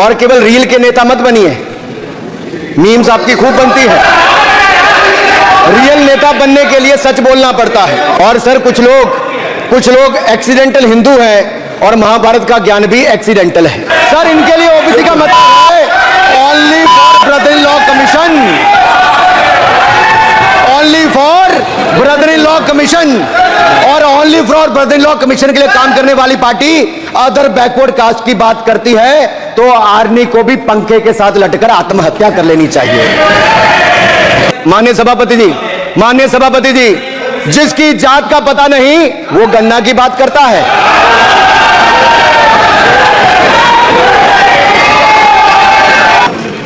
और केवल रील के नेता मत बनिए। मीम्स आपकी खूब बनती है। रियल नेता बनने के लिए सच बोलना पड़ता है। और सर कुछ लोग एक्सीडेंटल हिंदू हैं और महाभारत का ज्ञान भी एक्सीडेंटल है। सर इनके लिए ओबीसी का मतलब है only for brother in law commission, only for brother in law commission. और only for brother in law commission के लिए काम करने वाली पार्टी अदर बैकवर्ड कास्ट की बात करती है तो आर्मी को भी पंखे के साथ लटकर आत्महत्या कर लेनी चाहिए। माननीय सभापति जी, जिसकी जात का पता नहीं वो गन्ना की बात करता है।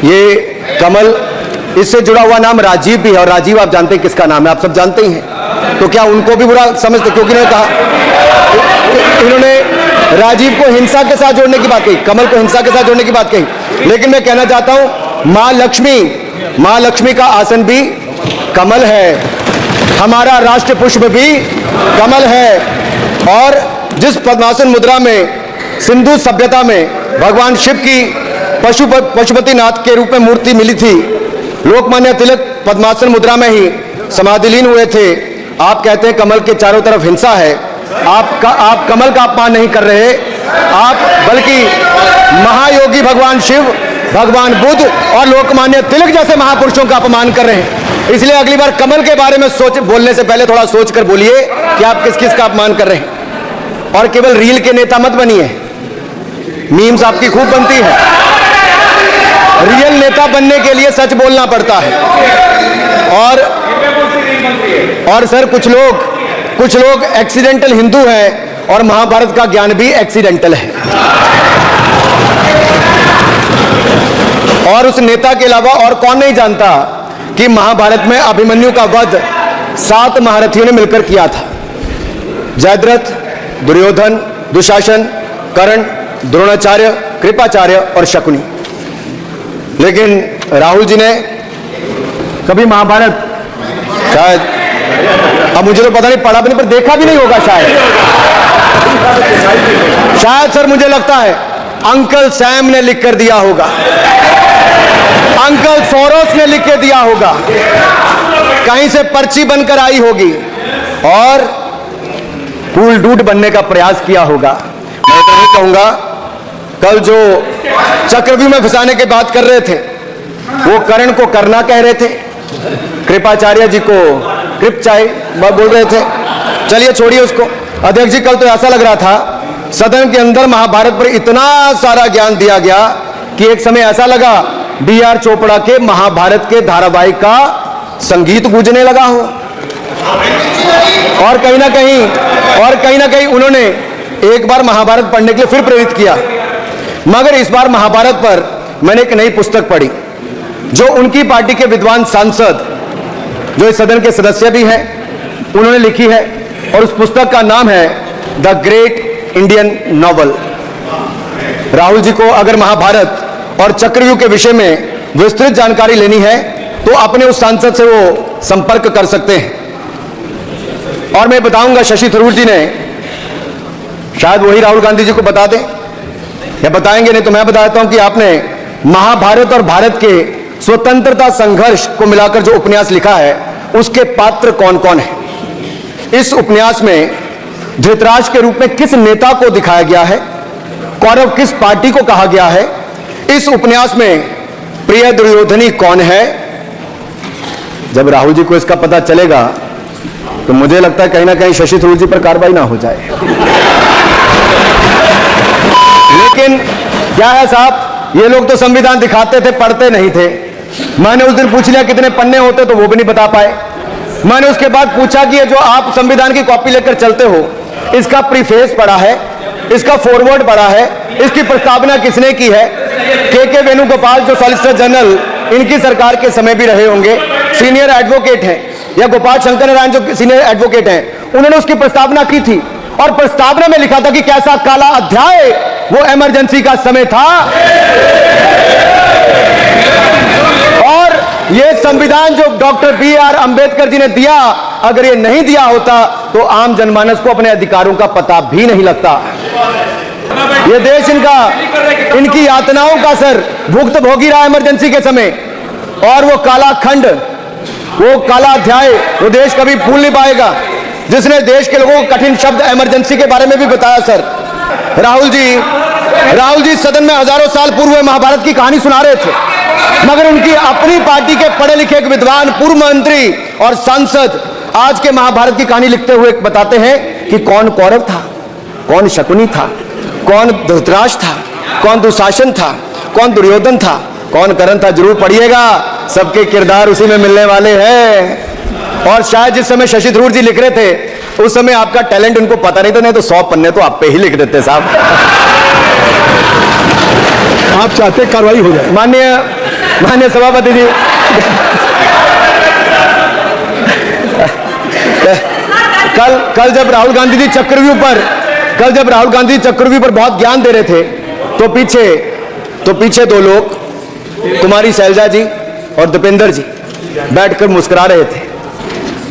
ये कमल, इससे जुड़ा हुआ नाम राजीव भी है और राजीव आप जानते हैं किसका नाम है, आप सब जानते ही हैं। तो क्या उनको भी बुरा समझते? क्योंकि इन्होंने राजीव को हिंसा के साथ जोड़ने की बात कही, कमल को हिंसा के साथ जोड़ने की बात कही। लेकिन मैं कहना चाहता हूं मां लक्ष्मी का आसन भी कमल है, हमारा राष्ट्र पुष्प भी कमल है। और जिस पद्मासन मुद्रा में सिंधु सभ्यता में भगवान शिव की पशुपतिनाथ के रूप में मूर्ति मिली थी, लोकमान्य तिलक पद्मासन मुद्रा में ही समाधिलीन हुए थे। आप कहते हैं कमल के चारों तरफ हिंसा है। आप कमल का अपमान नहीं कर रहे, आप बल्कि महायोगी भगवान शिव, भगवान बुद्ध और लोकमान्य तिलक जैसे महापुरुषों का अपमान कर रहे हैं। इसलिए अगली बार कमल के बारे में बोलने से पहले थोड़ा सोचकर बोलिए कि आप किस किस का अपमान कर रहे हैं। और केवल रील के नेता मत बनिए। मीम्स आपकी खूब बनती है। रियल नेता बनने के लिए सच बोलना पड़ता है। और सर कुछ लोग एक्सीडेंटल हिंदू हैं और महाभारत का ज्ञान भी एक्सीडेंटल है। और उस नेता के अलावा और कौन नहीं जानता कि महाभारत में अभिमन्यु का वध 7 महारथियों ने मिलकर किया था। जयद्रथ, दुर्योधन, दुशासन, कर्ण, द्रोणाचार्य, कृपाचार्य और शकुनी। लेकिन राहुल जी ने कभी महाभारत शायद, अब मुझे तो पता नहीं, पढ़ा भी नहीं, पर देखा भी नहीं होगा शायद सर मुझे लगता है अंकल सैम ने लिख कर दिया होगा, अंकल सोरोस ने लिख के दिया होगा, कहीं से पर्ची बनकर आई होगी और कूल डूड बनने का प्रयास किया होगा। मैं तो नहीं कहूंगा, कल जो चक्रव्यूह में फंसाने की बात कर रहे थे वो कर्ण को करना कह रहे थे, कृपाचार्य जी को कृपचाई बोल रहे थे। चलिए छोड़िए उसको। अध्यक्ष जी, कल तो ऐसा लग रहा था सदन के अंदर महाभारत पर इतना सारा ज्ञान दिया गया कि एक समय ऐसा लगा DR चोपड़ा के महाभारत के धारावाहिक का संगीत गूंजने लगा हो। और कहीं ना कहीं उन्होंने एक बार महाभारत पढ़ने के लिए फिर प्रेरित किया। मगर इस बार महाभारत पर मैंने एक नई पुस्तक पढ़ी जो उनकी पार्टी के विद्वान सांसद, जो इस सदन के सदस्य भी हैं, उन्होंने लिखी है। और उस पुस्तक का नाम है the great Indian novel. Rahul ji को अगर महाभारत और चक्रव्यूह के विषय में विस्तृत जानकारी लेनी है तो अपने उस सांसद से वो संपर्क कर सकते हैं। और मैं बताऊंगा, शशि थरूर जी ने, शायद वही राहुल गांधी जी को बता दें या बताएंगे, नहीं तो मैं बताता हूं कि आपने महाभारत और भारत के स्वतंत्रता संघर्ष को मिलाकर जो उपन्यास लिखा है उसके पात्र कौन कौन है। इस उपन्यास में धृतराष्ट्र के रूप में किस नेता को दिखाया गया है, कौरव किस पार्टी को कहा गया है, इस उपन्यास में प्रिय दुर्योधनी कौन है। जब राहुल जी को इसका पता चलेगा तो मुझे लगता है कहीं ना कहीं शशि थरूर जी पर कार्रवाई ना हो जाए। लेकिन क्या है साहब, ये लोग तो संविधान दिखाते थे, पढ़ते नहीं थे। मैंने उस दिन पूछ लिया कितने पन्ने होते, तो वो भी नहीं बता पाए। मैंने उसके बाद पूछा कि ये जो आप संविधान की कॉपी लेकर चलते हो, इसका प्रीफेस पढ़ा है, इसका फॉरवर्ड पढ़ा है, इसकी प्रस्तावना किसने की है। के वेणुगोपाल जो सॉलिसिटर जनरल इनकी सरकार के समय भी रहे होंगे, सीनियर एडवोकेट हैं, या गोपाल शंकर नारायण जो सीनियर एडवोकेट हैं, उन्होंने उसकी प्रस्तावना की थी। और प्रस्तावना में लिखा था कि कैसा काला अध्याय वो इमरजेंसी का समय था। और ये संविधान जो डॉक्टर BR अंबेडकर जी ने दिया, अगर ये नहीं दिया होता तो आम जनमानस को अपने अधिकारों का पता भी नहीं लगता। ये देश इनकी यातनाओं का सर भुगत भोगी रहा इमरजेंसी के समय, और वो काला खंड, वो काला अध्याय वो देश कभी भूल नहीं पाएगा, जिसने देश के लोगों को कठिन शब्द इमरजेंसी के बारे में भी बताया। सर राहुल जी सदन में हजारों साल पूर्व महाभारत की कहानी सुना रहे थे, मगर उनकी अपनी पार्टी के पढ़े लिखे एक विद्वान पूर्व मंत्री और सांसद आज के महाभारत की कहानी लिखते हुए बताते हैं कि कौन कौरव था, कौन शकुनी था, कौन धृतराष्ट्र था, कौन दुशासन था, कौन दुर्योधन था, कौन कर्ण था। जरूर पढ़िएगा, सबके किरदार उसी में मिलने वाले हैं। और शायद जिस समय शशि थरूर जी लिख रहे थे उस समय आपका टैलेंट उनको पता नहीं था, नहीं तो 100 पन्ने तो आप पे ही लिख देते साहब। आप चाहते कार्रवाई हो जाए। माननीय सभापति जी, कल जब राहुल गांधी जी चक्रव्यूह पर बहुत ज्ञान दे रहे थे तो पीछे दो लोग, कुमारी शैलजा जी और दीपेंद्र जी बैठकर मुस्कुरा रहे थे।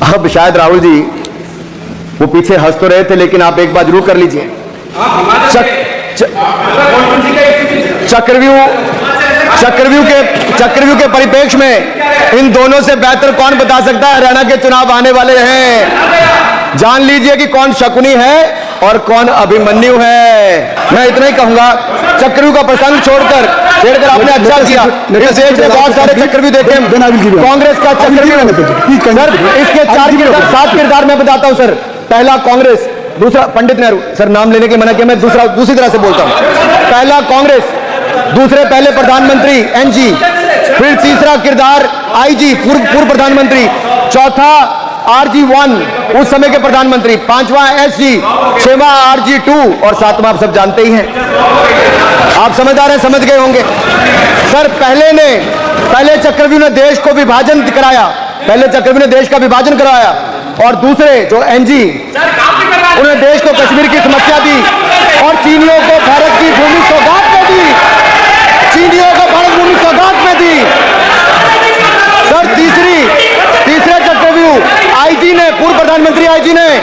अब शायद राहुल जी वो पीछे हंस तो रहे थे, लेकिन आप एक बात जरूर कर लीजिए, चक्रव्यूह के परिप्रेक्ष्य में इन दोनों से बेहतर कौन बता सकता है हरियाणा के चुनाव आने वाले हैं। जान लीजिए कि कौन शकुनी है और कौन अभिमन्यु है। मैं इतना ही कहूंगा, चक्रव्यूह का प्रसंग छोड़कर आपने अच्छा किया। इस देश में बहुत सारे चक्रव्यूह देखे, कांग्रेस का चक्रव्यूह सर, इसके 7 किरदार मैं बताता हूं सर। पहला कांग्रेस, दूसरा पंडित नेहरू, सर नाम लेने के मना किया, मैं दूसरी तरह से बोलता हूं। पहला कांग्रेस, दूसरे पहले प्रधानमंत्री एनजी, फिर तीसरा किरदार आईजी पूर्व प्रधानमंत्री, चौथा RG1 उस समय के प्रधानमंत्री, पांचवा SG, 6वां RG2 और 7वां आप सब जानते ही हैं। आप समझदार हैं, समझ गए होंगे सर। पहले चक्रव्यूह ने देश को विभाजन कराया, और दूसरे जो एनजी उन्होंने देश को कश्मीर की समस्या दी और चीनियों को भारत की भूमि सौगात में दी, सर। तीसरे चक्रव्यूह आईजी ने, पूर्व प्रधानमंत्री आईजी ने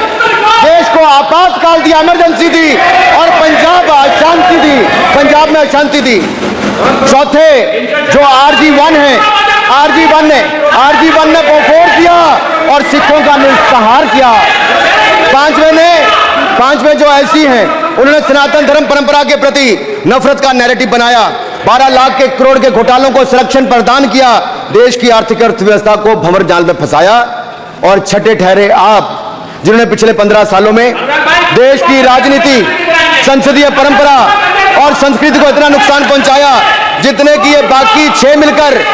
देश को आपातकाल दिया, इमरजेंसी दी और पंजाब में अशांति दी। चौथे जो RG1 ने बोफोर किया और सिखों का निस्सहार किया। पांचवें जो ऐसी हैं, उन्होंने सनातन धर्म परंपरा के प्रति नफरत का नैरेटिव बनाया, 12 लाख के करोड़ के घोटालों को संरक्षण प्रदान किया, देश की आर्थिक अर्थव्यवस्था को भंवर जाल में फंसाया। और छठे ठहरे आप, जिन्होंने पिछले 15 सालों में देश की राजनीति, संसदीय परंपरा और संस्कृति को इतना नुकसान पहुंचाया जितने कि ये बाकी 6 मिलकर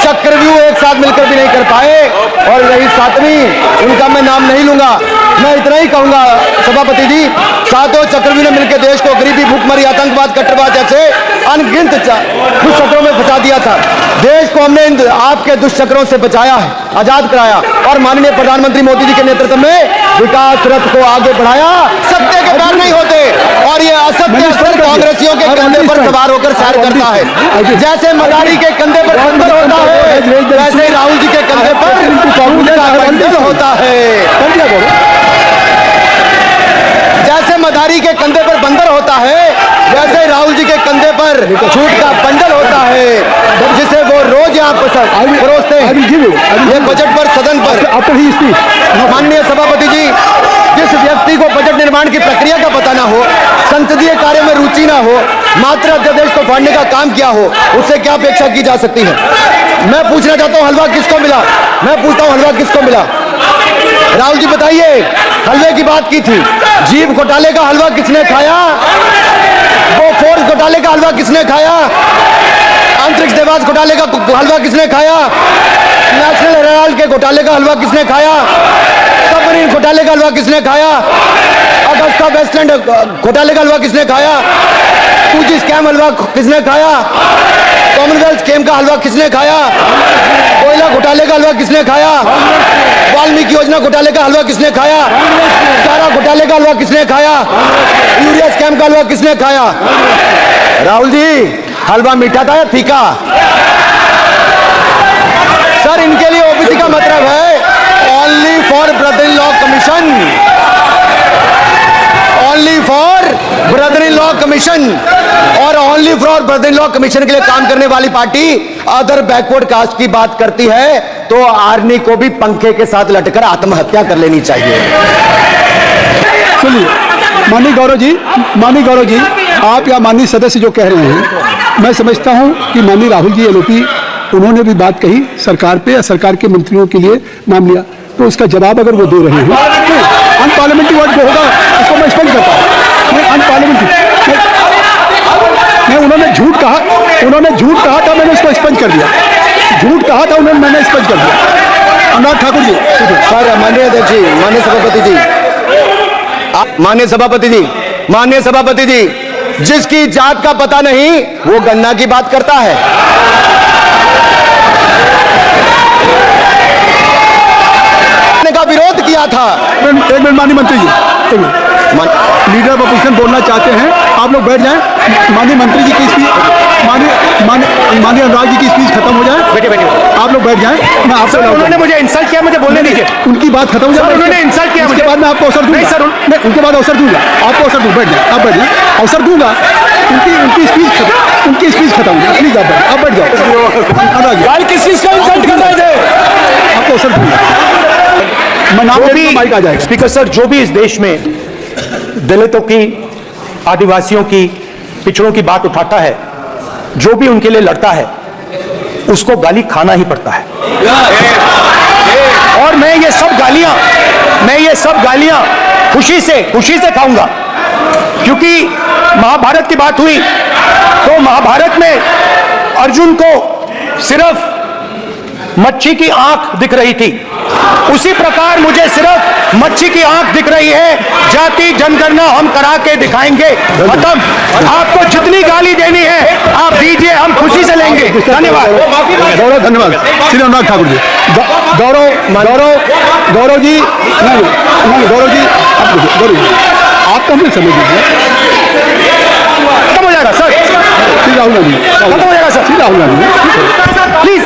चक्रव्यूह एक साथ मिलकर भी नहीं कर पाए। और रही 7वीं, उनका मैं नाम नहीं लूंगा, मैं इतना ही कहूंगा सभापति जी, 7 चक्रव्यूह ने मिलकर देश को गरीबी, भूखमरी, आतंकवाद, कट्टरवाद जैसे अनगिनत दुष्चक्रों में फंसा दिया था। देश को हमने इन आपके दुष्चक्रों से बचाया है, आजाद कराया और माननीय प्रधानमंत्री मोदी जी के नेतृत्व में विकास रथ को आगे बढ़ाया। सत्य के पैर नहीं होते और ये असत्य असर कांग्रेसियों के कंधे पर सवार होकर सैर करता है। जैसे मदारी के कंधे पर बंदर होता है, वैसे राहुल जी के कंधे पर बंदर होता है। जैसे मदारी के कंधे पर बंदर होता है, वैसे राहुल जी के कंधे पर झूठ का बंडल होता है, जिसे वो रोज यहाँ परोसते हैं। ये बजट पर, सदन पर माननीय सभापति जी, जिस व्यक्ति को बजट निर्माण की प्रक्रिया का पता ना हो, संसदीय कार्य में रुचि ना हो, मात्र अध्यादेश को फाड़ने का काम किया हो, उससे क्या अपेक्षा की जा सकती है। मैं पूछना चाहता हूँ, हलवा किसको मिला? मैं पूछता हूँ, हलवा किसको मिला? राहुल जी बताइए, हलवे की बात की थी, जीव घोटाले का हलवा किसने खाया? वो फोर्स घोटाले का हलवा किसने खाया? अंतरिक्ष देवास घोटाले का हलवा किसने खाया? नेशनल हेराल्ड के घोटाले का हलवा किसने खाया? सबमरीन घोटाले का हलवा किसने खाया? अगस्ता वेस्टलैंड घोटाले का हलवा किसने खाया? 2G स्कैम हलवा किसने खाया? कॉमनवेल्थ स्कीम का हलवा किसने खाया? कोयला घोटाले का हलवा किसने खाया? वाल्मीकि योजना घोटाले का हलवा किसने खाया? चारा घोटाले का हलवा किसने खाया? यूरिया स्कैम का हलवा किसने खाया? राहुल जी, हलवा मीठा था या फीका? सर, इनके लिए ओबीसी का मतलब है only for brother in law commission, only for for brother in law commission और only for brother in law commission के लिए काम करने वाली पार्टी अदर बैकवर्ड कास्ट की बात करती है तो आर्मी को भी पंखे के साथ लटकर आत्महत्या कर लेनी चाहिए। सुनिए माननीय गौरव जी आप या माननीय सदस्य जो कह रहे हैं, मैं समझता हूं कि माननीय राहुल जी एलओपी उन्होंने भी बात कही सरकार पे या सरकार के मंत्रियों के लिए नाम लिया, तो उसका जवाब अगर वो दे रहे हैं तो अनपार्लियामेंट्री वर्ड जो होगा उसको मैं स्पष्ट करता हूँ। मैं अनपार्लियामेंट्री नहीं, उन्होंने झूठ कहा था, मैंने उसको स्पष्ट कर दिया। झूठ कहा था उन्होंने, मैंने स्पष्ट कर दिया। अनुराग ठाकुर जी सर, माननीय अध्यक्ष जी, माननीय सभापति जी, जिसकी जात का पता नहीं वो गन्ना की बात करता है। का विरोध किया था। एक मिनट माननीय मंत्री जी, लीडर ऑफ अपोजिशन बोलना चाहते हैं, आप लोग बैठ जाएं। माननीय मंत्री जी की स्पीच, माननीय अनुराग जी की स्पीच खत्म हो जाए। बैठिए आप लोग बैठ जाएं। मैं आपसे उन्होंने मुझे इंसल्ट किया, मुझे बोलने दीजिए। उनकी बात खत्म हो जाए। उन्होंने इंसल्ट किया, उसके बाद मैं आपको अवसर दूंगा। नहीं सर, मैं उनके बाद अवसर दूंगा, आपको अवसर दूंगा। बैठ जाए, आप बैठ जाए, अवसर दूंगा। उनकी स्पीच खत्म हो जाए। प्लीज आप बैठ जाओ। अनुराग किस चीज का इंसल्ट कर रहे थे? आपको अवसर दूंगा। मैं नाम भी माइक आ जाएगा। स्पीकर सर, जो भी इस देश में दलितों की, आदिवासियों की, पिछड़ों की बात उठाता है, जो भी उनके लिए लड़ता है, उसको गाली खाना ही पड़ता है। और मैं ये सब गालियां खुशी से खाऊंगा, क्योंकि महाभारत की बात हुई तो महाभारत में अर्जुन को सिर्फ मच्छी की आंख दिख रही थी, उसी प्रकार मुझे सिर्फ मच्छी की आंख दिख रही है। जाति जनगणना हम करा के दिखाएंगे। खत्म। आपको जितनी गाली देनी है आप दीजिए, हम खुशी से लेंगे। धन्यवाद। धन्यवाद श्री अनुराग ठाकुर जी। गौरव जी, आप कंप्लीट समझ लीजिए। खत्म हो जाएगा सर। श्री राहुल गांधी, खत्म हो जाएगा सर। श्री राहुल गांधी प्लीज।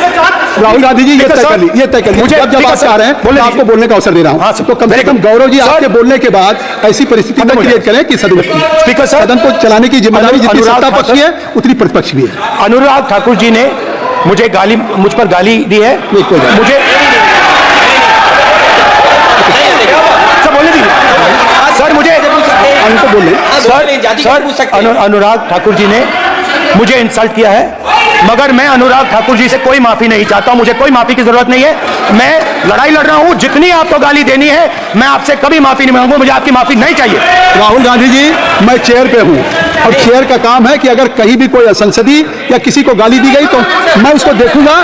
राहुल गांधी जी, ये तय कर लीजिए। मुझे जब आप चाह रहे हैं तो आपको बोलने का अवसर दे रहा हूं, तो कम से कम गौरव जी आपके बोलने के बाद ऐसी परिस्थिति न क्रिएट करें कि सदन को चलाने की जिम्मेदारी जितनी सत्ता पक्ष की है उतनी प्रतिपक्ष भी है। अनुराग ठाकुर जी ने मुझ पर गाली दी है। मुझे सर मुझे उनको बोले सर, अनुराग ठाकुर जी ने मुझे इंसल्ट किया है, मगर मैं अनुराग ठाकुर जी से कोई माफी नहीं चाहता हूं। मुझे कोई माफी की जरूरत नहीं है। मैं लड़ाई लड़ रहा हूं। जितनी आपको गाली देनी है मैं आपसे कभी माफी नहीं मांगूंगा। मुझे आपकी माफी नहीं चाहिए। राहुल गांधी जी, मैं चेयर पे हूं और चेयर का काम है कि अगर कहीं भी कोई असंसदीय या किसी को गाली दी गई तो मैं उसको देखूंगा।